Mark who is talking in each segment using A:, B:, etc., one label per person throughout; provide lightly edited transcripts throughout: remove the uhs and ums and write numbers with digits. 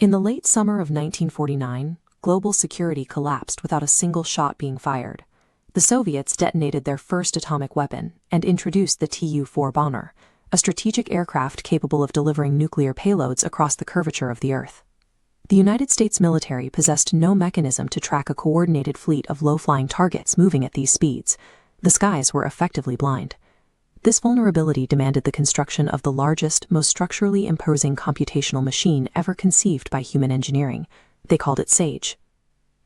A: In the late summer of 1949, global security collapsed without a single shot being fired. The Soviets detonated their first atomic weapon and introduced the Tu-4 bomber, a strategic aircraft capable of delivering nuclear payloads across the curvature of the Earth. The United States military possessed no mechanism to track a coordinated fleet of low-flying targets moving at these speeds. The skies were effectively blind. This vulnerability demanded the construction of the largest, most structurally imposing computational machine ever conceived by human engineering. They called it SAGE.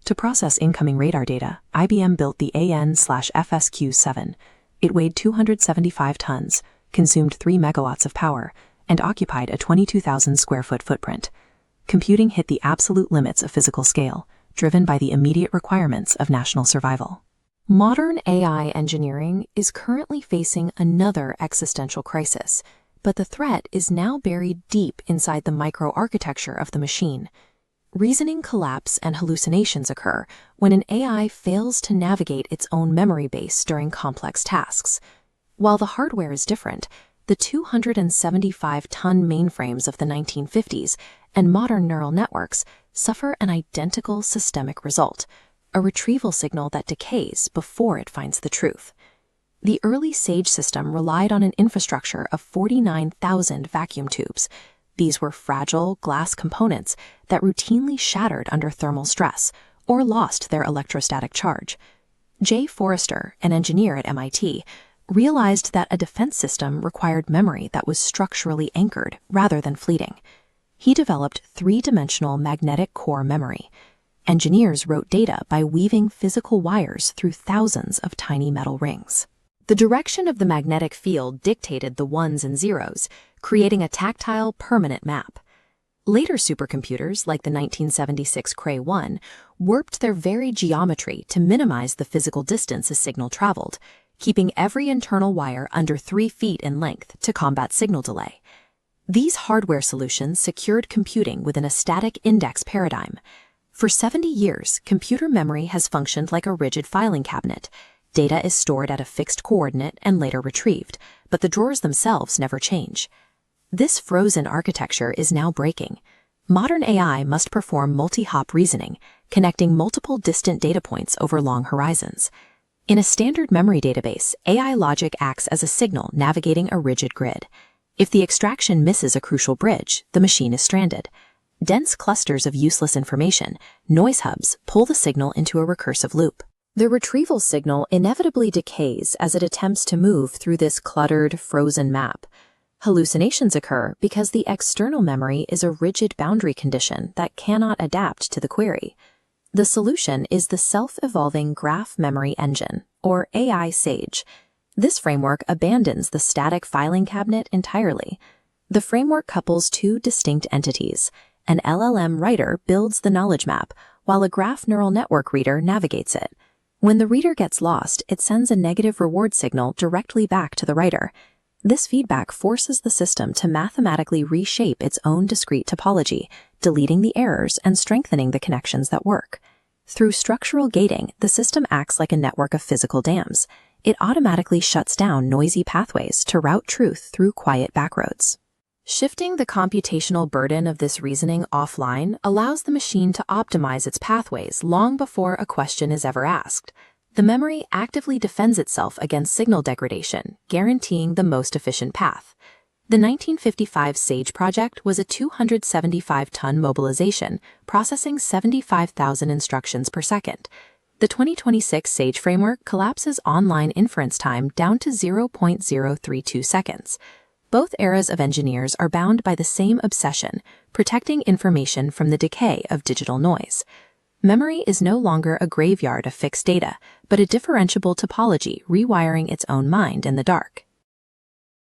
A: To process incoming radar data, IBM built the AN/FSQ-7. It weighed 275 tons, consumed 3 megawatts of power, and occupied a 22,000 square foot footprint. Computing hit the absolute limits of physical scale, driven by the immediate requirements of national survival. Modern AI engineering is currently facing another existential crisis, but the threat is now buried deep inside the microarchitecture of the machine. Reasoning collapse and hallucinations occur when an AI fails to navigate its own memory base during complex tasks. While the hardware is different, the 275-ton mainframes of the 1950s and modern neural networks suffer an identical systemic result: a retrieval signal that decays before it finds the truth. The early SAGE system relied on an infrastructure of 49,000 vacuum tubes. These were fragile glass components that routinely shattered under thermal stress or lost their electrostatic charge. Jay Forrester, an engineer at MIT, realized that a defense system required memory that was structurally anchored rather than fleeting. He developed three-dimensional magnetic core memory. Engineers wrote data by weaving physical wires through thousands of tiny metal rings. The direction of the magnetic field dictated the ones and zeros, creating a tactile, permanent map. Later supercomputers, like the 1976 Cray-1, warped their very geometry to minimize the physical distance a signal traveled, keeping every internal wire under 3 feet in length to combat signal delay. These hardware solutions secured computing within a static index paradigm. For 70 years, computer memory has functioned like a rigid filing cabinet. Data is stored at a fixed coordinate and later retrieved, but the drawers themselves never change. This frozen architecture is now breaking. Modern AI must perform multi-hop reasoning, connecting multiple distant data points over long horizons. In a standard memory database, AI logic acts as a signal navigating a rigid grid. If the extraction misses a crucial bridge, the machine is stranded. Dense clusters of useless information, noise hubs, pull the signal into a recursive loop. The retrieval signal inevitably decays as it attempts to move through this cluttered, frozen map. Hallucinations occur because the external memory is a rigid boundary condition that cannot adapt to the query. The solution is the self-evolving graph memory engine, or AI SAGE. This framework abandons the static filing cabinet entirely. The framework couples 2 distinct entities. An LLM writer builds the knowledge map, while a graph neural network reader navigates it. When the reader gets lost, it sends a negative reward signal directly back to the writer. This feedback forces the system to mathematically reshape its own discrete topology, deleting the errors and strengthening the connections that work. Through structural gating, the system acts like a network of physical dams. It automatically shuts down noisy pathways to route truth through quiet backroads. Shifting the computational burden of this reasoning offline allows the machine to optimize its pathways long before a question is ever asked. The memory actively defends itself against signal degradation, guaranteeing the most efficient path. The 1955 SAGE project was a 275-ton mobilization, processing 75,000 instructions per second. The 2026 SAGE framework collapses online inference time down to 0.032 seconds. Both eras of engineers are bound by the same obsession: protecting information from the decay of digital noise. Memory is no longer a graveyard of fixed data, but a differentiable topology rewiring its own mind in the dark.